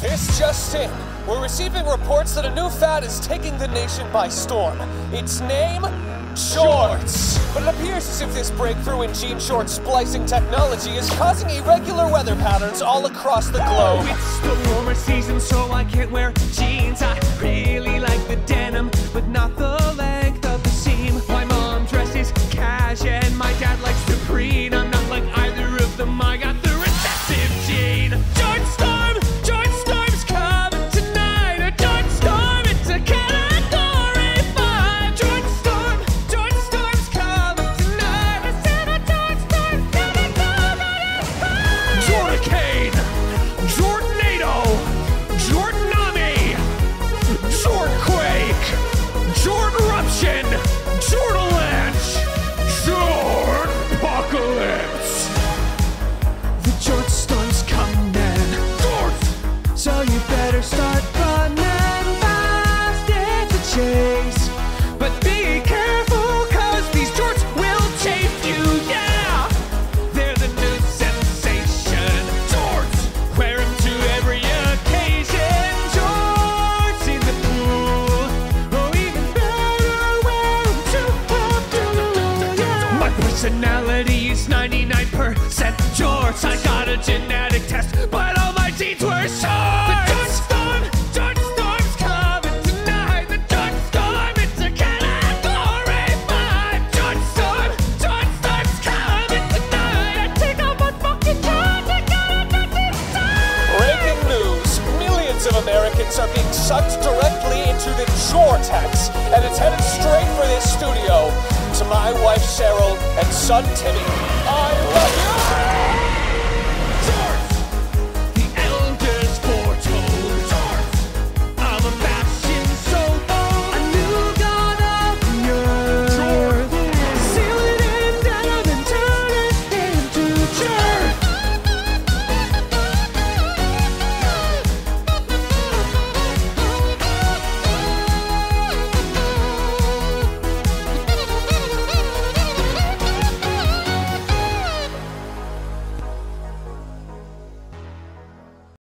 This just in. We're receiving reports that a new fad is taking the nation by storm. Its name? Jorts! But it appears as if this breakthrough in gene short splicing technology is causing irregular weather patterns all across the globe. It's the warmer season, so I can't wear jeans. I really like the denim, but not the length of the seam. My mom dresses cash and my dad likes to preen. I'm not like either of them, I got the recessive gene. Jort Storm! Jort Storm's coming tonight! A Jort Storm, it's a category 5! Jort Storm! Jort Storm's coming tonight! I said a Jort Storm's category 5! Jorticane! Jortnado! Jortnami! Jortquake! Jortruption! Jortalanche! Jortpocalypse! The Jort Storm's coming! Jort! So you better start running fast, it's a chase. But be careful, cause these jorts will chase you, yeah! They're the new sensation. Jorts! Wear them to every occasion. Jorts in the pool. Oh, even better, wear them to the pool, yeah! My personality is 99% jorts. I got a genetic test, but all my genes were short. The Jort Storm! Jort Storm's coming tonight. The Jort Storm, it's a category 5. Jort Storm! Jort Storm's coming tonight. I take out my fucking jort. I got a Jort Storm! Breaking news! Millions of Americans are being sucked directly into the Jortex, and it's headed straight for this studio. To my wife Cheryl and son Timmy, I love you!